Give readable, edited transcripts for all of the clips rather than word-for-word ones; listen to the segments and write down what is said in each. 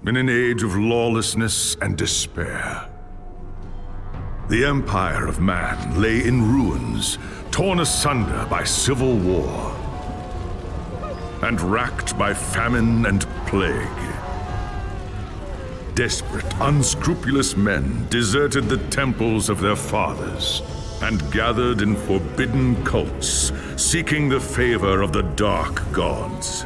in an age of lawlessness and despair. The empire of man lay in ruins, torn asunder by civil war, and racked by famine and plague. Desperate, unscrupulous men deserted the temples of their fathers and gathered in forbidden cults, seeking the favor of the dark gods.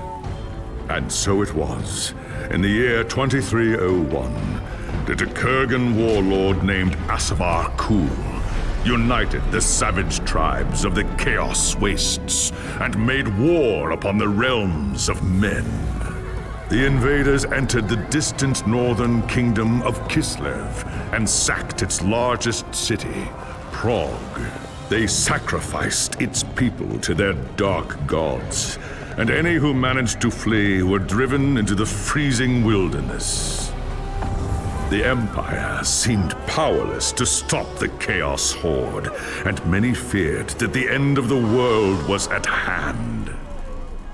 And so it was, in the year 2301, that a Kurgan warlord named Asavar Kul united the savage tribes of the Chaos Wastes and made war upon the realms of men. The invaders entered the distant northern kingdom of Kislev and sacked its largest city, Prague. They sacrificed its people to their dark gods, and any who managed to flee were driven into the freezing wilderness. The Empire seemed powerless to stop the Chaos Horde, and many feared that the end of the world was at hand.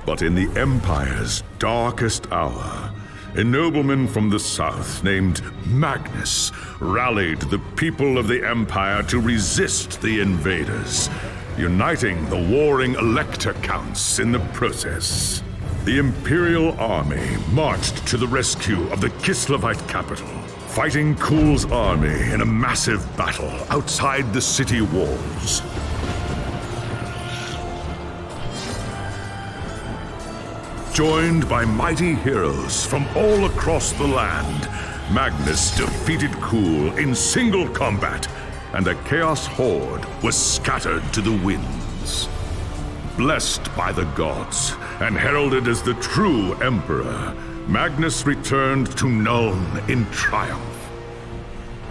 But in the Empire's darkest hour, a nobleman from the south named Magnus rallied the people of the Empire to resist the invaders, uniting the warring Elector Counts in the process. The Imperial army marched to the rescue of the Kislevite capital, fighting Kul's army in a massive battle outside the city walls. Joined by mighty heroes from all across the land, Magnus defeated Kul in single combat, and the Chaos Horde was scattered to the winds. Blessed by the gods and heralded as the true Emperor, Magnus returned to Nuln in triumph.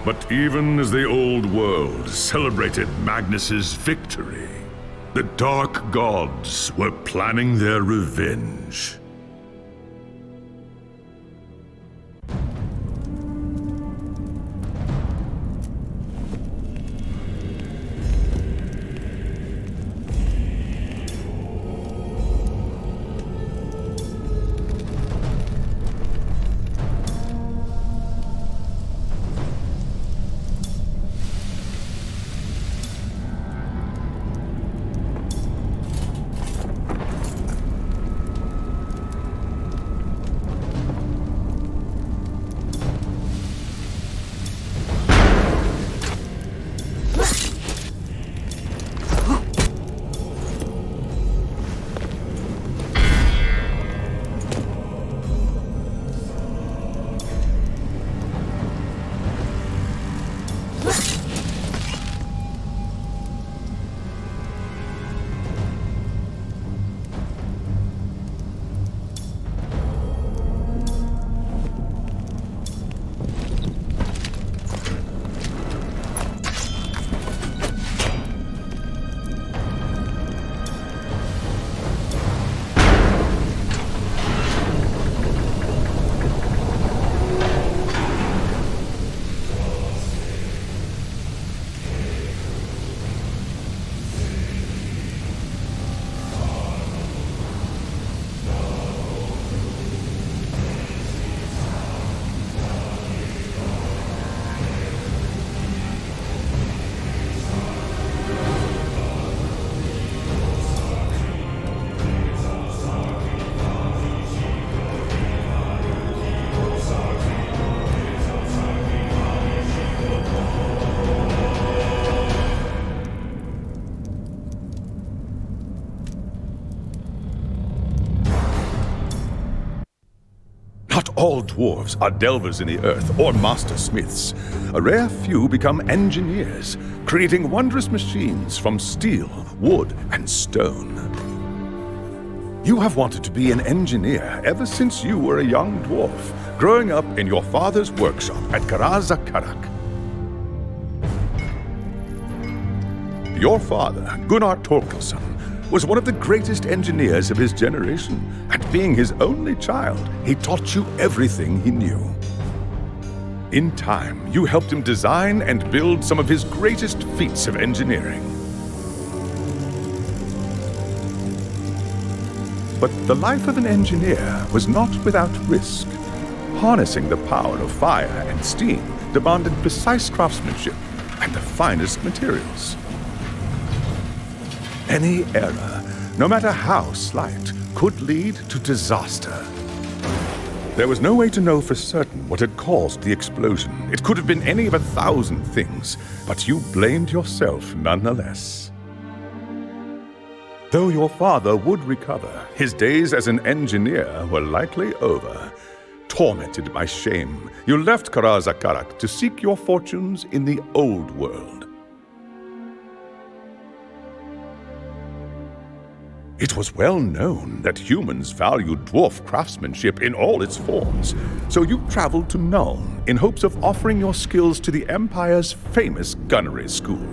But even as the old world celebrated Magnus's victory, the dark gods were planning their revenge. Not all dwarves are delvers in the earth or master smiths. A rare few become engineers, creating wondrous machines from steel, wood, and stone. You have wanted to be an engineer ever since you were a young dwarf, growing up in your father's workshop at Karazakarak. Your father, Gunnar Torkelson, was one of the greatest engineers of his generation, and being his only child, he taught you everything he knew. In time, you helped him design and build some of his greatest feats of engineering. But the life of an engineer was not without risk. Harnessing the power of fire and steam demanded precise craftsmanship and the finest materials. Any error, no matter how slight, could lead to disaster. There was no way to know for certain what had caused the explosion. It could have been any of 1,000 things, but you blamed yourself nonetheless. Though your father would recover, his days as an engineer were likely over. Tormented by shame, you left Karazakarak to seek your fortunes in the old world. It was well known that humans valued dwarf craftsmanship in all its forms, so you traveled to Nuln in hopes of offering your skills to the Empire's famous gunnery school.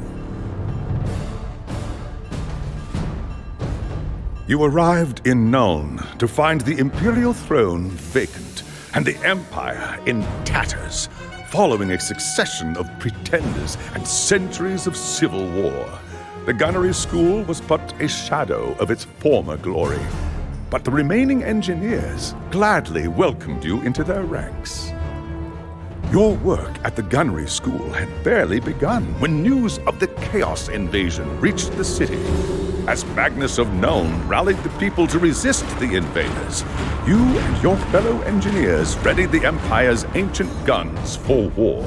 You arrived in Nuln to find the Imperial throne vacant and the Empire in tatters, following a succession of pretenders and centuries of civil war. The gunnery school was but a shadow of its former glory, but the remaining engineers gladly welcomed you into their ranks. Your work at the gunnery school had barely begun when news of the Chaos invasion reached the city. As Magnus of Nuln rallied the people to resist the invaders, you and your fellow engineers readied the Empire's ancient guns for war.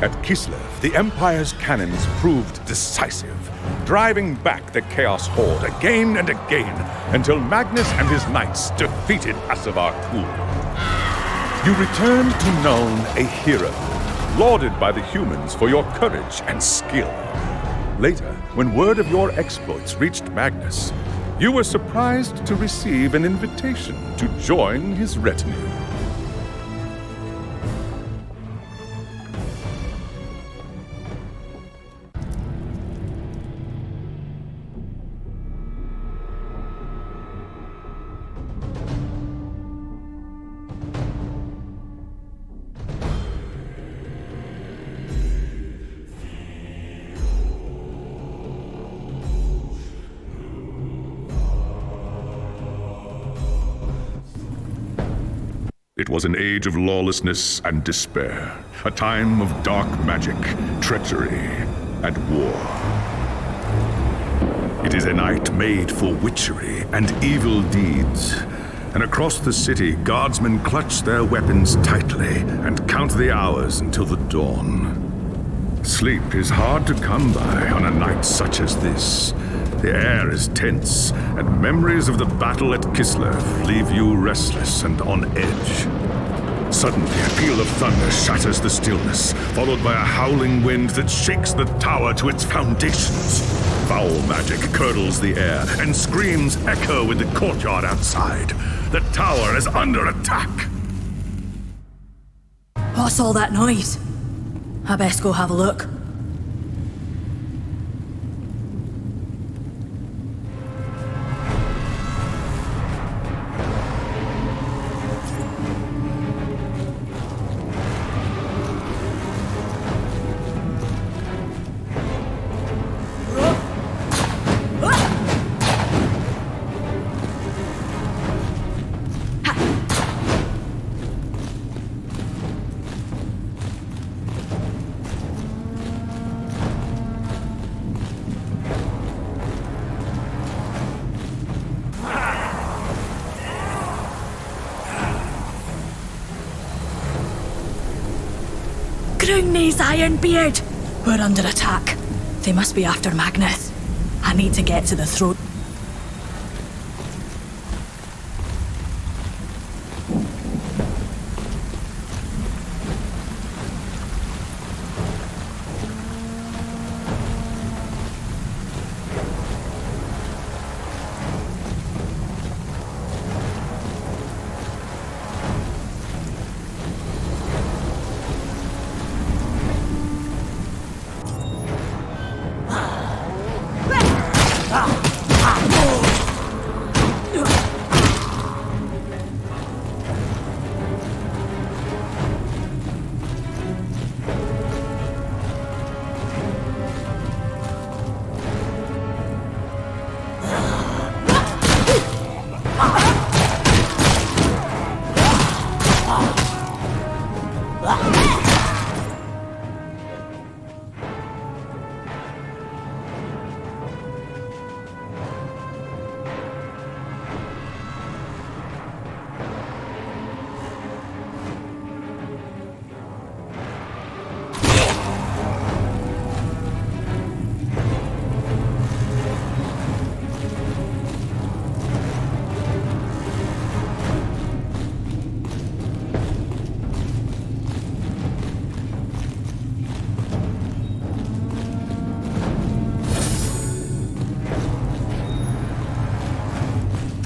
At Kislev, the Empire's cannons proved decisive, driving back the Chaos Horde again and again until Magnus and his knights defeated Asavar Kul. You returned to Nuln a hero, lauded by the humans for your courage and skill. Later, when word of your exploits reached Magnus, you were surprised to receive an invitation to join his retinue. It was an age of lawlessness and despair, a time of dark magic, treachery, and war. It is a night made for witchery and evil deeds, and across the city, guardsmen clutch their weapons tightly and count the hours until the dawn. Sleep is hard to come by on a night such as this. The air is tense, and memories of the battle at Kislev leave you restless and on edge. Suddenly, a peal of thunder shatters the stillness, followed by a howling wind that shakes the tower to its foundations. Foul magic curdles the air, and screams echo in the courtyard outside. The tower is under attack! What's all that noise? I best go have a look. Groundney's Ironbeard! We're under attack. They must be after Magnus. I need to get to the throne.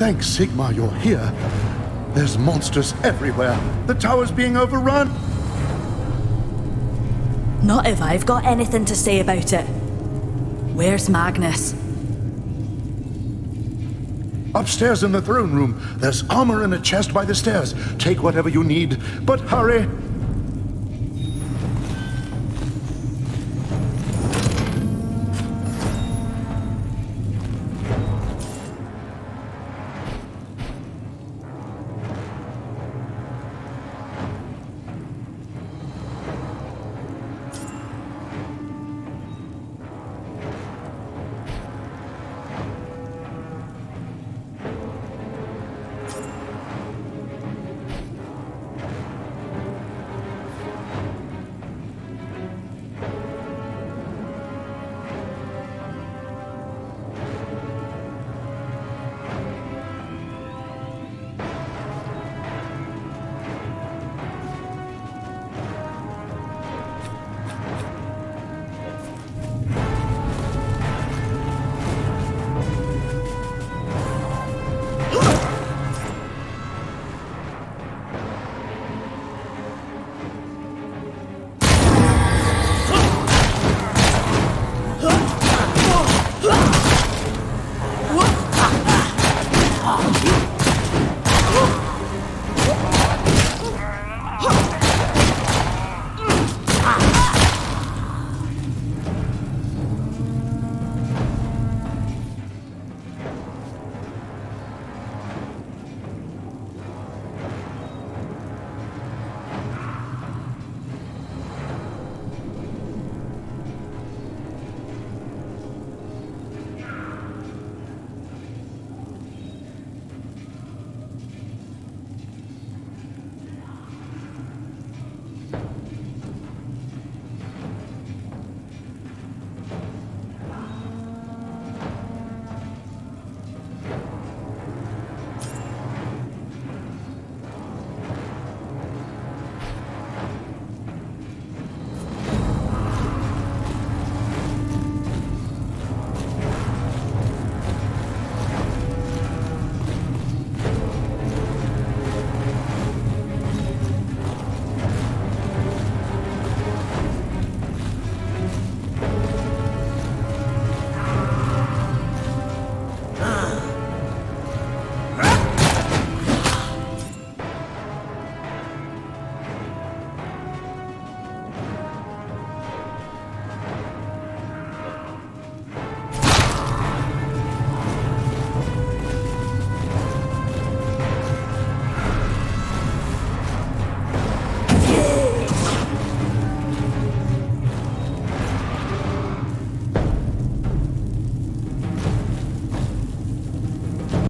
Thank Sigmar you're here. There's monsters everywhere. The tower's being overrun. Not if I've got anything to say about it. Where's Magnus? Upstairs in the throne room, there's armor in a chest by the stairs. Take whatever you need, but hurry.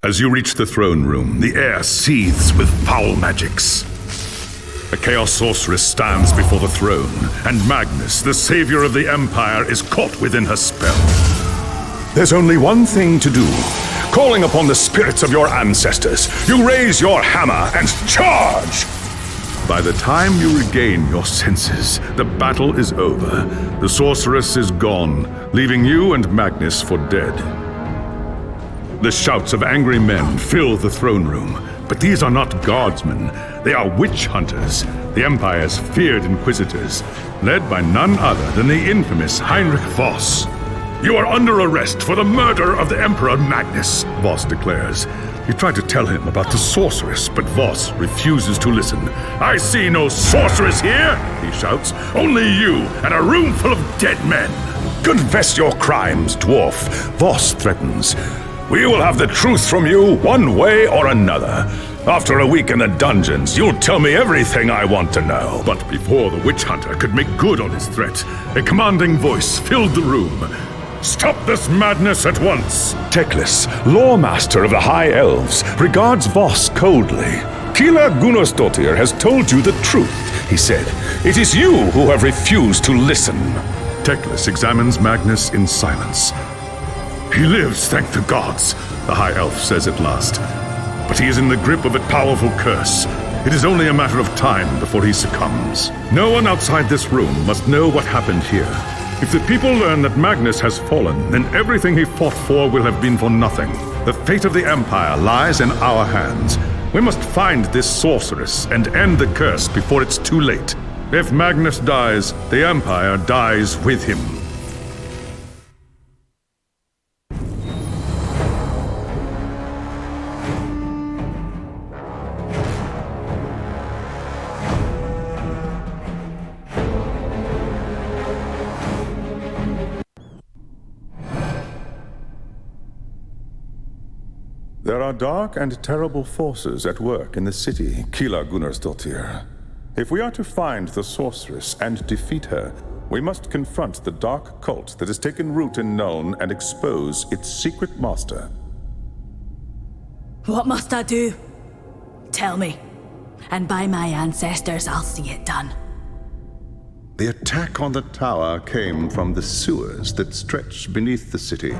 As you reach the throne room, the air seethes with foul magics. A Chaos Sorceress stands before the throne, and Magnus, the savior of the Empire, is caught within her spell. There's only one thing to do. Calling upon the spirits of your ancestors, you raise your hammer and charge! By the time you regain your senses, the battle is over. The sorceress is gone, leaving you and Magnus for dead. The shouts of angry men fill the throne room, but these are not guardsmen. They are witch hunters, the Empire's feared inquisitors, led by none other than the infamous Heinrich Voss. You are under arrest for the murder of the Emperor Magnus, Voss declares. You try to tell him about the sorceress, but Voss refuses to listen. I see no sorceress here, he shouts. Only you and a room full of dead men. Confess your crimes, dwarf, Voss threatens. We will have the truth from you one way or another. After a week in the dungeons, you'll tell me everything I want to know. But before the witch hunter could make good on his threat, a commanding voice filled the room. Stop this madness at once! Teclis, lawmaster of the High Elves, regards Voss coldly. Kila Gunnarsdottir has told you the truth, he said. It is you who have refused to listen. Teclis examines Magnus in silence. He lives, thank the gods, the High Elf says at last. But he is in the grip of a powerful curse. It is only a matter of time before he succumbs. No one outside this room must know what happened here. If the people learn that Magnus has fallen, then everything he fought for will have been for nothing. The fate of the Empire lies in our hands. We must find this sorceress and end the curse before it's too late. If Magnus dies, the Empire dies with him. There are dark and terrible forces at work in the city, Kila Gunnarsdottir. If we are to find the sorceress and defeat her, we must confront the dark cult that has taken root in Nuln and expose its secret master. What must I do? Tell me. And by my ancestors, I'll see it done. The attack on the tower came from the sewers that stretch beneath the city.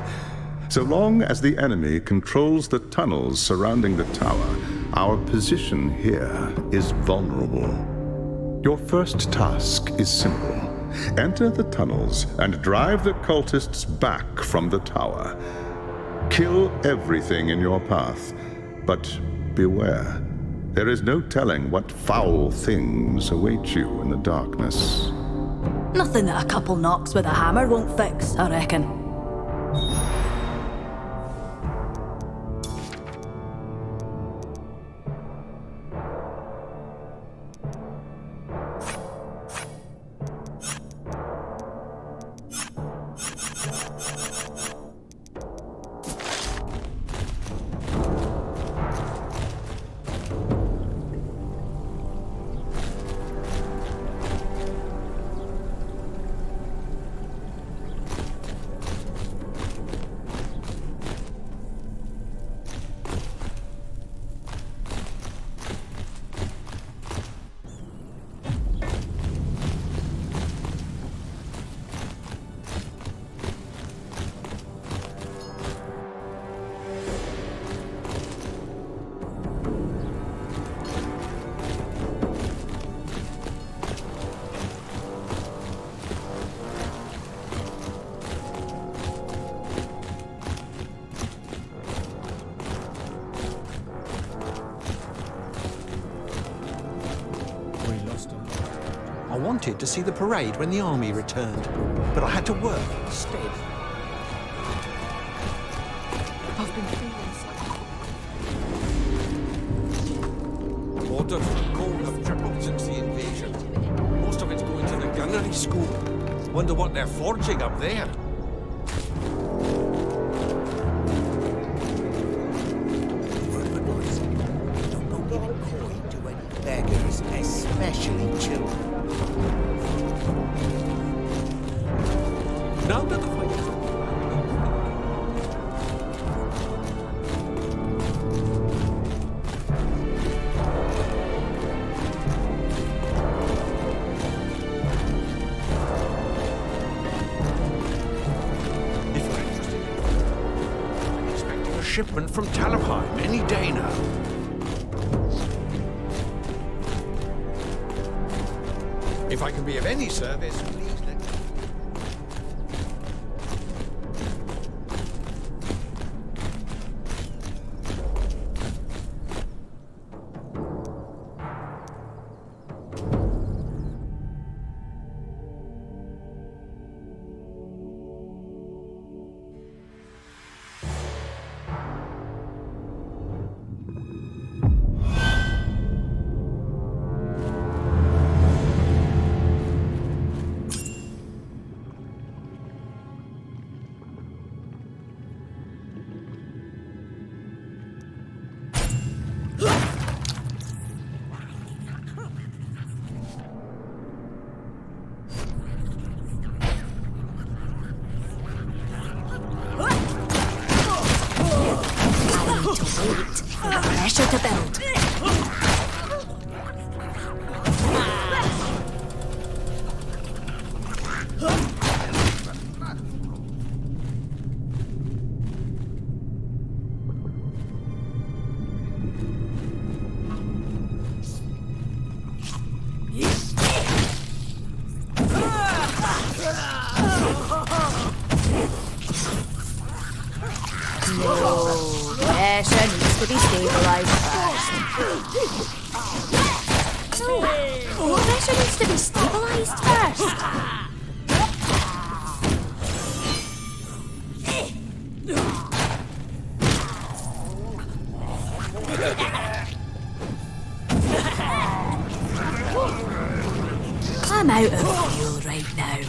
So long as the enemy controls the tunnels surrounding the tower, our position here is vulnerable. Your first task is simple. Enter the tunnels and drive the cultists back from the tower. Kill everything in your path, but beware. There is no telling what foul things await you in the darkness. Nothing that a couple knocks with a hammer won't fix, I reckon. I wanted to see the parade when the army returned, but I had to work instead. I've been feeling so... Orders for gold have tripled since the invasion. Most of it's going to the gunnery school. Wonder what they're forging up there. Beggars, especially children. Now that the fight is over, if you're interested, I'm expecting a shipment from Talabheim any day now. If I can be of any service, please let me. Pressure to build. No. be stabilised first. No, pressure needs to be stabilised first. I'm out of fuel right now.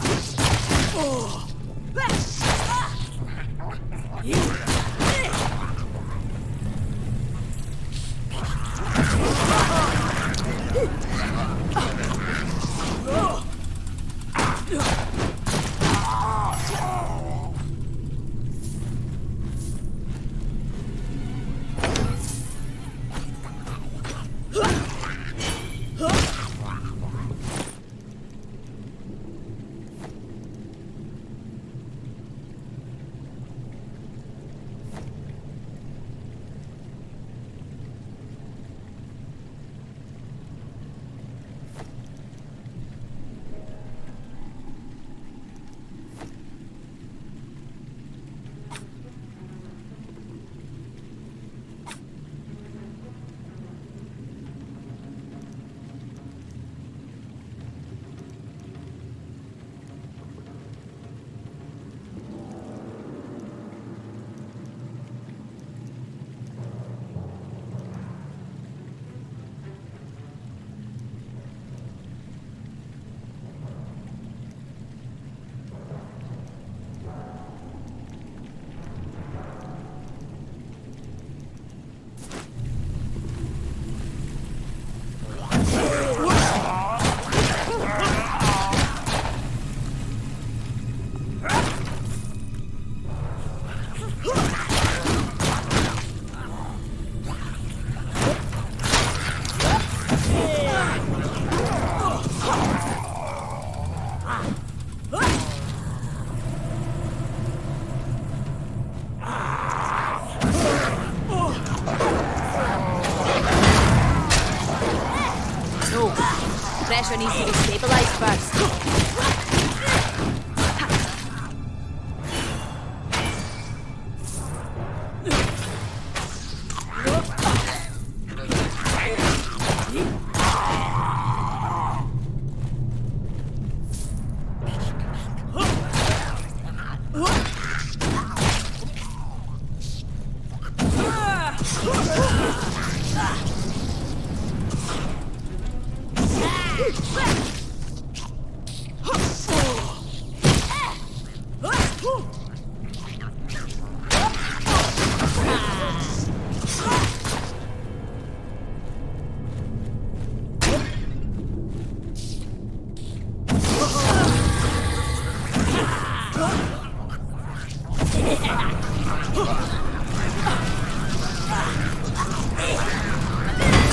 Pressure needs to be stabilised first.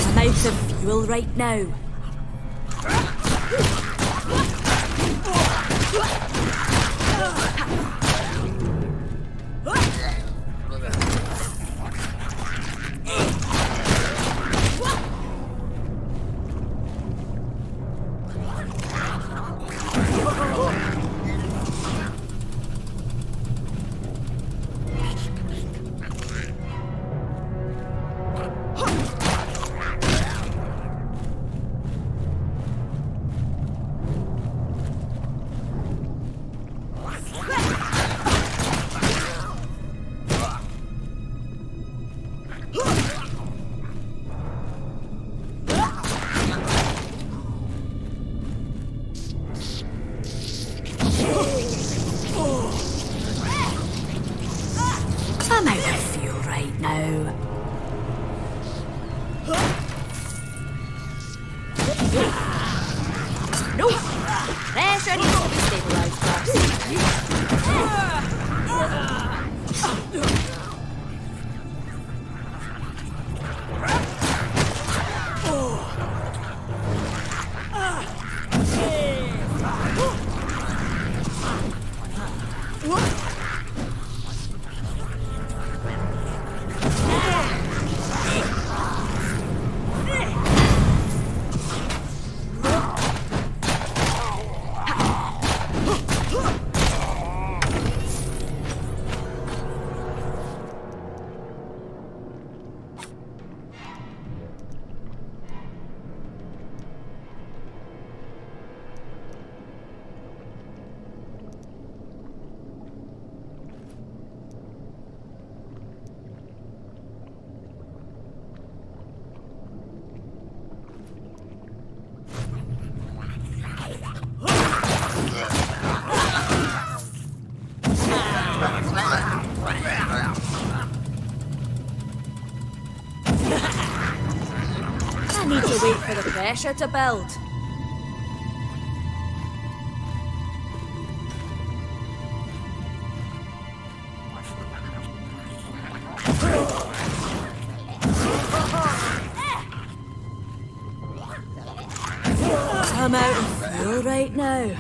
I'm out of fuel right now. I'm out of fuel right now. No! Pressure needs to be stabilised first. pressure to build. I'm out of fuel right now.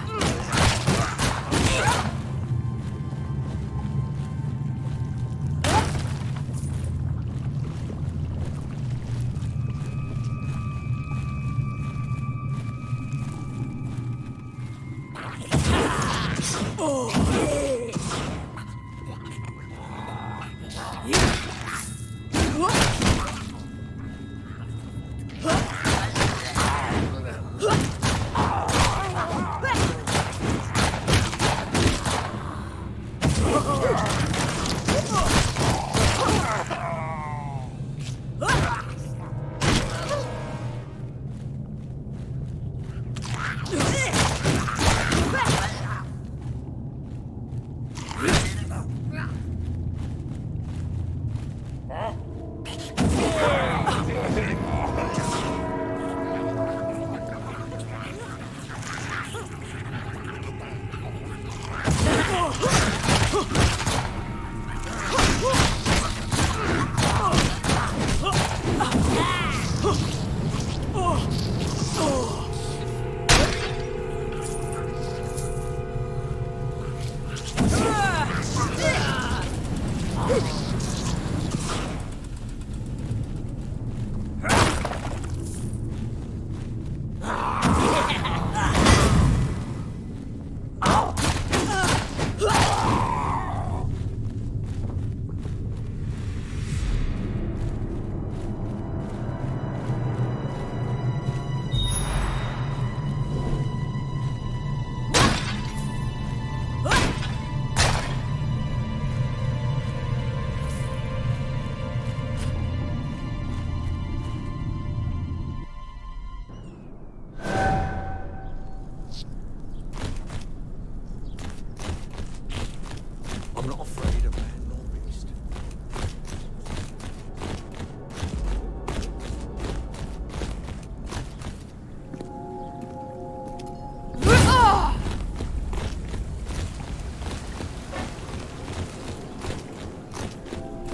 I'm not afraid of man nor beast.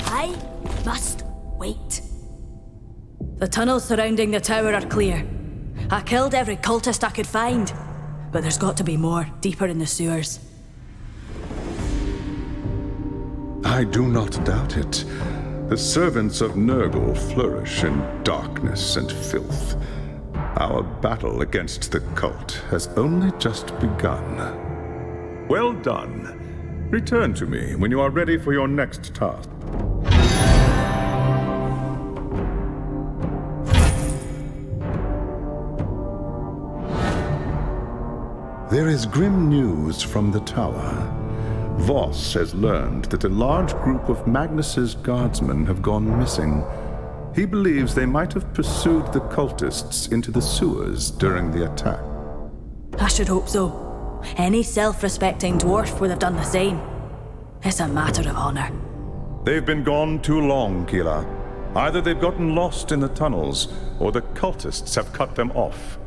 I must wait. The tunnels surrounding the tower are clear. I killed every cultist I could find, but there's got to be more, deeper in the sewers. I do not doubt it. The servants of Nurgle flourish in darkness and filth. Our battle against the cult has only just begun. Well done. Return to me when you are ready for your next task. There is grim news from the tower. Voss has learned that a large group of Magnus's guardsmen have gone missing. He believes they might have pursued the cultists into the sewers during the attack. I should hope so. Any self-respecting dwarf would have done the same. It's a matter of honor. They've been gone too long, Keela. Either they've gotten lost in the tunnels, or the cultists have cut them off.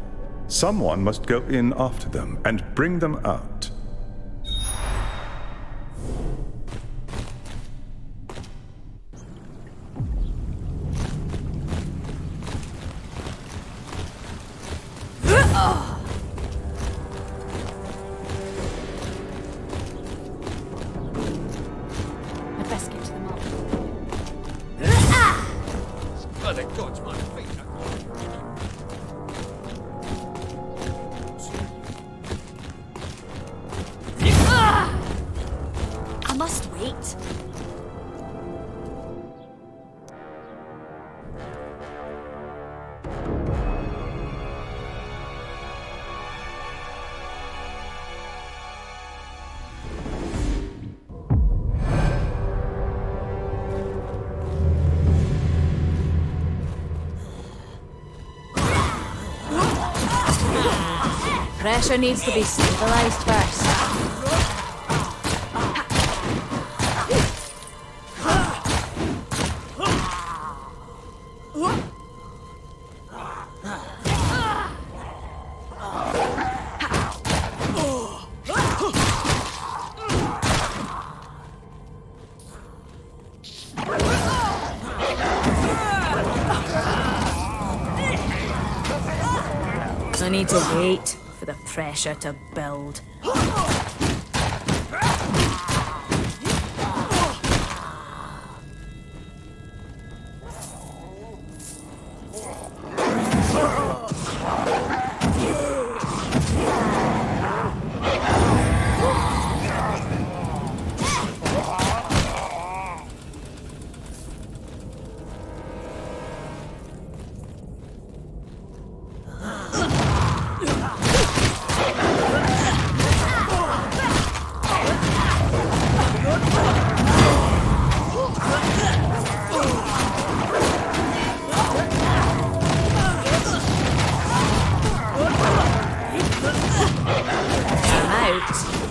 Someone must go in after them and bring them out. I'd best get to the mark. By the gods, my feet. I must wait. Pressure needs to be stabilized first. I need to wait for the pressure to build.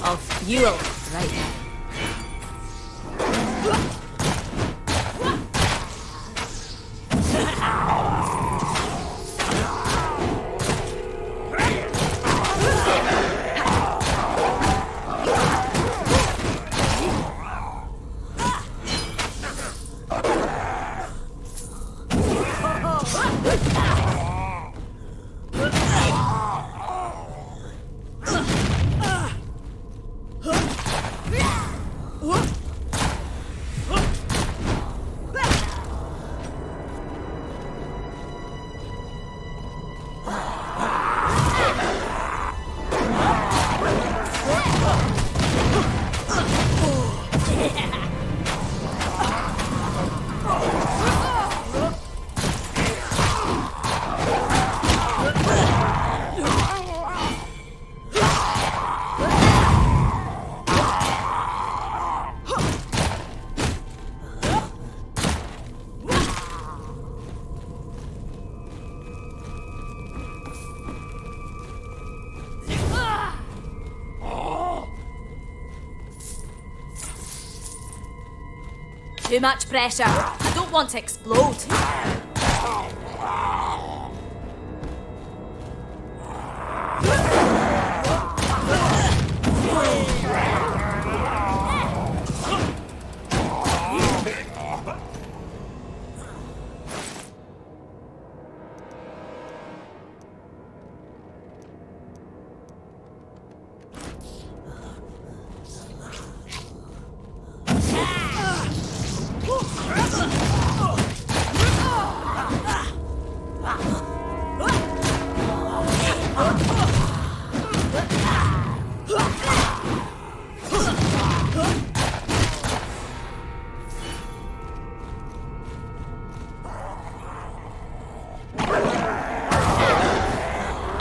Of fuel right now. Too much pressure. I don't want to explode.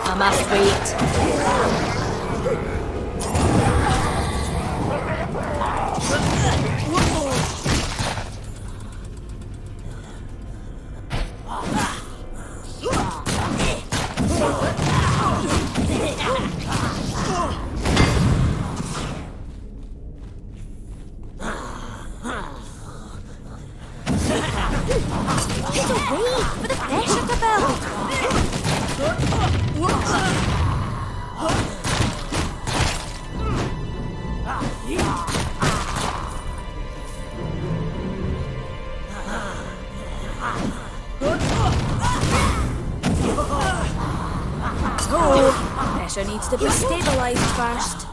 I must wait. Get away for the pressure to build. Pressure needs to be stabilized first.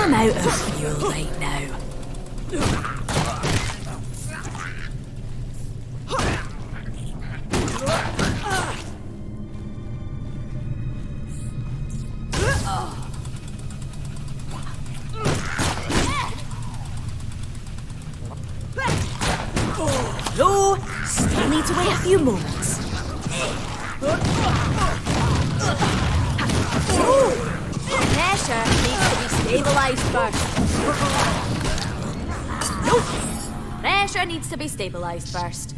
I'm out of fuel right now. No, still need to wait a few moments. Pressure needs to be stabilized first. Nope. Pressure needs to be stabilized first.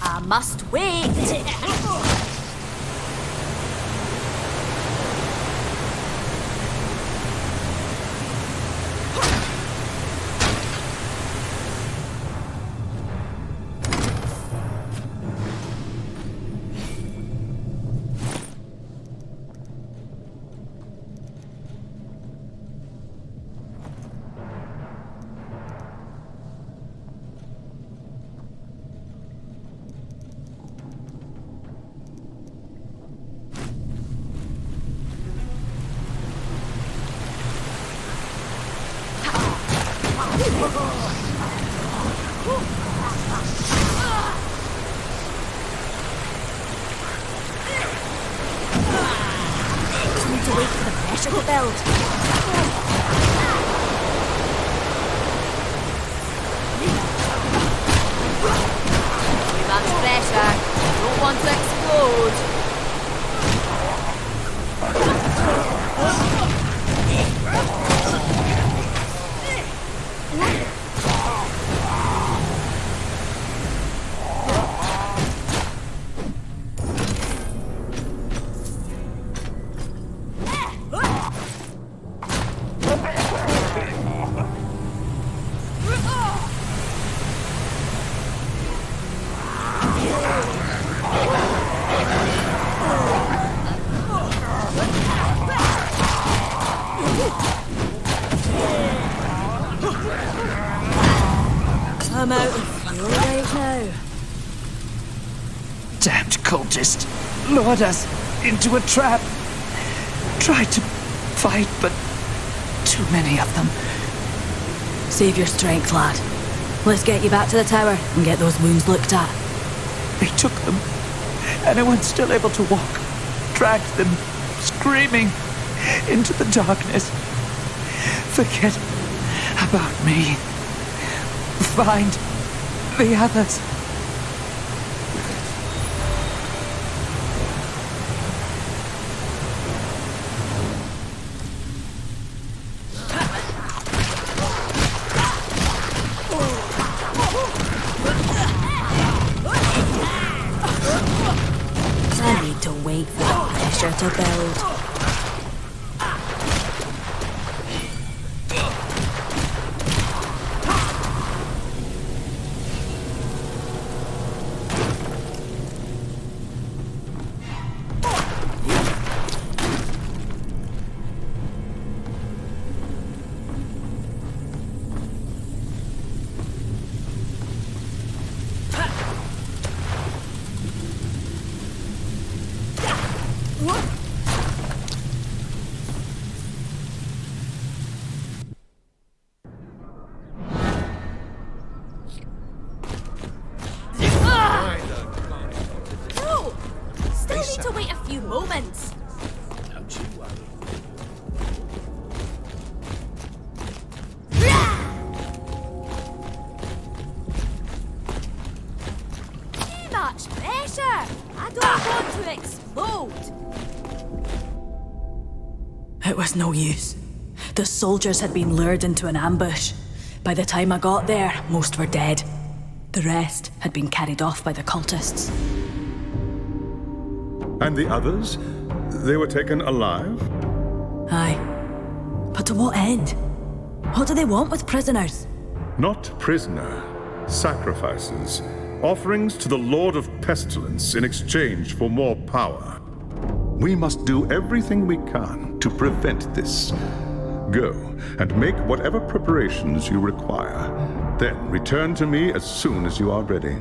I must wait. Need to wait for the pressure to build. Too much pressure. Don't want to explode. I'm out of fuel right now. Damned cultist lured us into a trap. Tried to fight, but too many of them. Save your strength, lad. Let's get you back to the tower and get those wounds looked at. They took them. Anyone still able to walk dragged them, screaming, into the darkness. Forget about me. Find the others. It was no use. The soldiers had been lured into an ambush. By the time I got there, most were dead. The rest had been carried off by the cultists. And the others? They were taken alive? Aye. But to what end? What do they want with prisoners? Not prisoner. Sacrifices. Offerings to the Lord of Pestilence in exchange for more power. We must do everything we can to prevent this. Go and make whatever preparations you require. Then return to me as soon as you are ready.